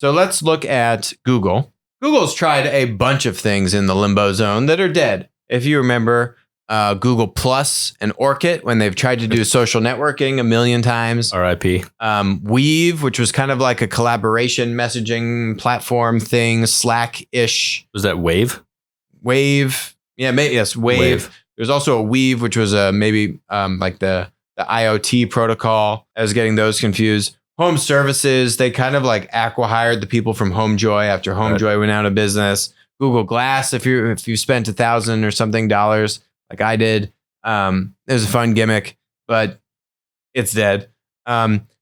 So let's look at Google. Google's tried a bunch of things in the limbo zone that are dead. If you remember Google Plus and Orkut, when they've tried to do social networking a million times. RIP. Weave, which was kind of like a collaboration messaging platform thing, Slack-ish. Was that Wave? Wave. Yeah, yes, Wave. There's also a Weave, which was maybe like the IoT protocol. I was getting those confused. Home services, they kind of like acqui-hired the people from HomeJoy after HomeJoy went out of business. Google Glass, if you spent $1,000 or something dollars, like I did, it was a fun gimmick, but it's dead.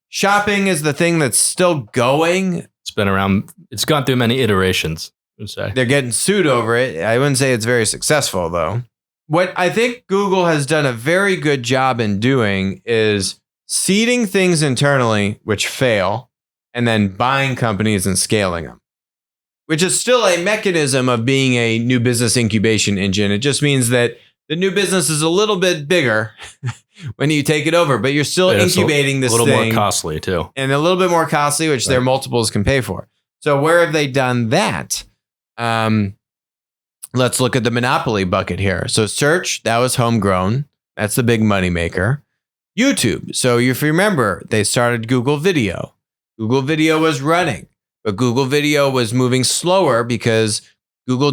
Shopping is the thing that's still going. It's been around. It's gone through many iterations, I would say. They're getting sued over it. I wouldn't say it's very successful, though. What I think Google has done a very good job in doing is seeding things internally which fail and then buying companies and scaling them, which is still a mechanism of being a new business incubation engine. It just means that the new business is a little bit bigger when you take it over, but you're still incubating this thing. A little more costly too. And a little bit more costly, which their multiples can pay for. So where have they done that? Let's look at the monopoly bucket here. So search, that was homegrown. That's the big money maker. YouTube. So if you remember, they started Google Video. Google Video was running, but Google Video was moving slower because Google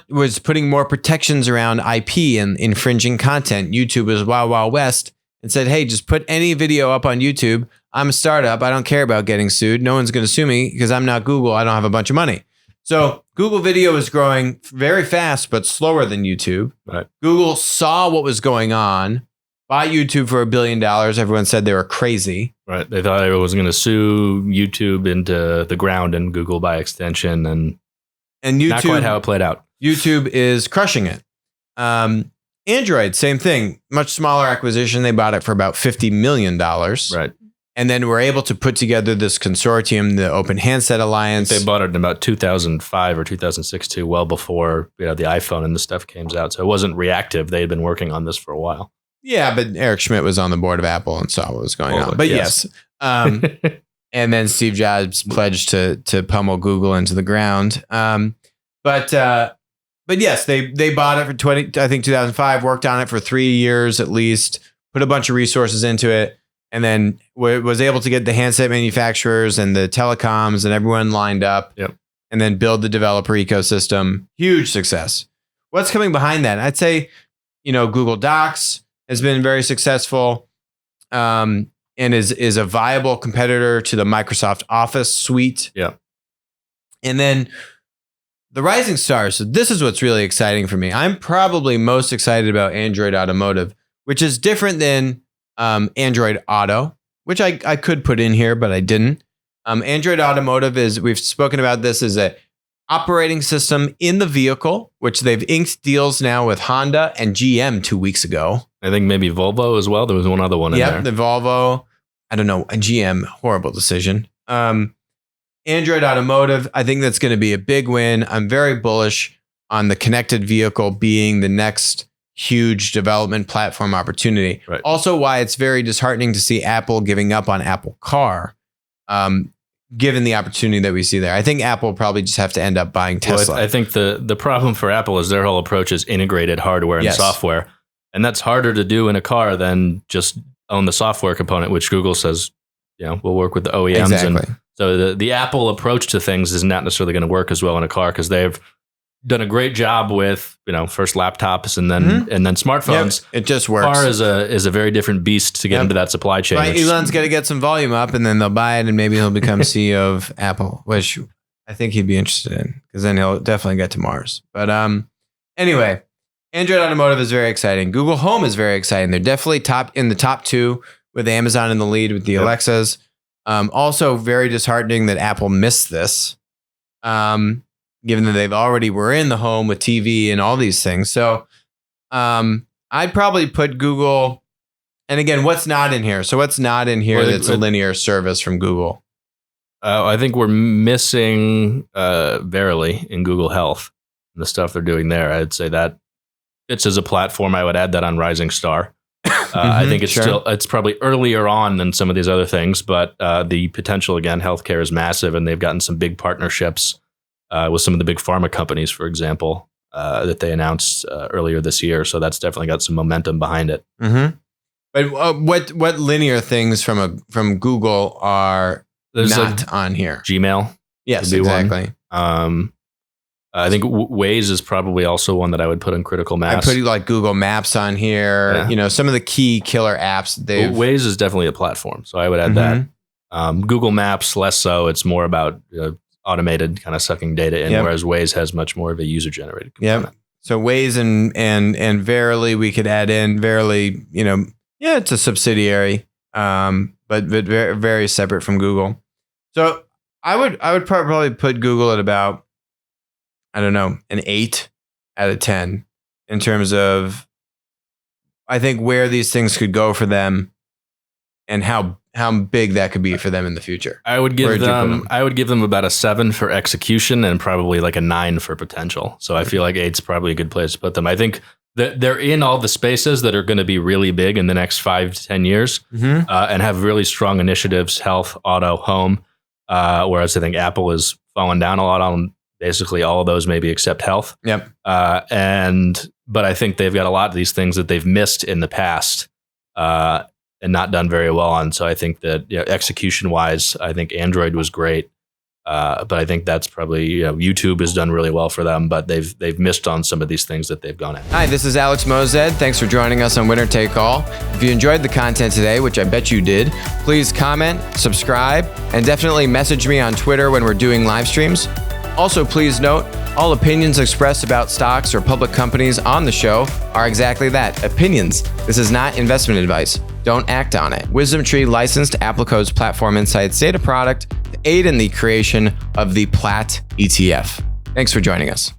was putting more protections around IP and infringing content. YouTube was Wild Wild West and said, hey, just put any video up on YouTube. I'm a startup. I don't care about getting sued. No one's going to sue me because I'm not Google. I don't have a bunch of money. So Google Video is growing very fast, but slower than YouTube. Right. Google saw what was going on, bought YouTube for $1 billion. Everyone said they were crazy. Right. They thought it was going to sue YouTube into the ground and Google by extension. And YouTube, not quite how it played out. YouTube is crushing it. Android, same thing. Much smaller acquisition. They bought it for about $50 million. Right. And then we're able to put together this consortium, the Open Handset Alliance. They bought it in about 2005 or 2006 too, well before the iPhone and the stuff came out. So it wasn't reactive. They had been working on this for a while. Yeah, but Eric Schmidt was on the board of Apple and saw what was going on. But yes. And then Steve Jobs pledged to pummel Google into the ground. But yes, they bought it for 2005, worked on it for 3 years at least, put a bunch of resources into it, and then was able to get the handset manufacturers and the telecoms and everyone lined up. Yep. And then build the developer ecosystem. Huge success. What's coming behind that? I'd say, Google Docs has been very successful. And is a viable competitor to the Microsoft Office suite. Yeah. And then the rising stars. So this is what's really exciting for me. I'm probably most excited about Android Automotive, which is different than Android Auto, which I could put in here, but I didn't. Android Automotive we've spoken about this as a operating system in the vehicle, which they've inked deals now with Honda and GM 2 weeks ago. I think maybe Volvo as well. There was one other one in there. Yeah, the Volvo. I don't know. A GM, horrible decision. Android Automotive, I think that's going to be a big win. I'm very bullish on the connected vehicle being the next huge development platform opportunity. Right. Also, why it's very disheartening to see Apple giving up on Apple Car, given the opportunity that we see there. I think Apple will probably just have to end up buying Tesla. Well, I think the problem for Apple is their whole approach is integrated hardware and software. And that's harder to do in a car than just own the software component, which Google says, we'll work with the OEMs. Exactly. And so the Apple approach to things is not necessarily going to work as well in a car because they've done a great job with, first laptops and then smartphones. Yep, it just works. Car is a very different beast to get into that supply chain. Right, Elon's got to get some volume up and then they'll buy it and maybe he'll become CEO of Apple, which I think he'd be interested in because then he'll definitely get to Mars. But anyway, Android Automotive is very exciting. Google Home is very exciting. They're definitely in the top two with Amazon in the lead with the Alexas. Also very disheartening that Apple missed this, given that they've already were in the home with TV and all these things. So I'd probably put Google, and again, what's not in here? So what's not in here that's a linear service from Google? I think we're missing Verily in Google Health and the stuff they're doing there. I'd say that it's as a platform. I would add that on Rising Star. I think it's probably earlier on than some of these other things, but the potential, again, healthcare is massive, and they've gotten some big partnerships with some of the big pharma companies, for example, that they announced earlier this year. So that's definitely got some momentum behind it. Mm-hmm. But what linear things from Google are not on here? Gmail. Yes, exactly. I think Waze is probably also one that I would put in critical mass. I put like Google Maps on here. Yeah. Some of the key killer apps. Waze is definitely a platform, so I would add that. Google Maps less so. It's more about automated kind of sucking data in, whereas Waze has much more of a user generated component. Yep. So Waze and Verily we could add in. Verily, it's a subsidiary, but very, very separate from Google. So I would probably put Google at about, I don't know, an 8 out of 10 in terms of, I think, where these things could go for them and how big that could be for them in the future. I would give them about a 7 for execution and probably like a 9 for potential. So I feel like 8's probably a good place to put them. I think that they're in all the spaces that are going to be really big in the next 5 to 10 years and have really strong initiatives, health, auto, home. Whereas I think Apple is falling down a lot on basically all of those, maybe except health. Yep. But I think they've got a lot of these things that they've missed in the past and not done very well on. So I think that execution wise, I think Android was great. But I think that's probably, YouTube has done really well for them, but they've missed on some of these things that they've gone at. Hi, this is Alex Mozed. Thanks for joining us on Winner Take All. If you enjoyed the content today, which I bet you did, please comment, subscribe, and definitely message me on Twitter when we're doing live streams. Also, please note, all opinions expressed about stocks or public companies on the show are exactly that, opinions. This is not investment advice. Don't act on it. WisdomTree licensed Applico's Platform Insights data product to aid in the creation of the PLAT ETF. Thanks for joining us.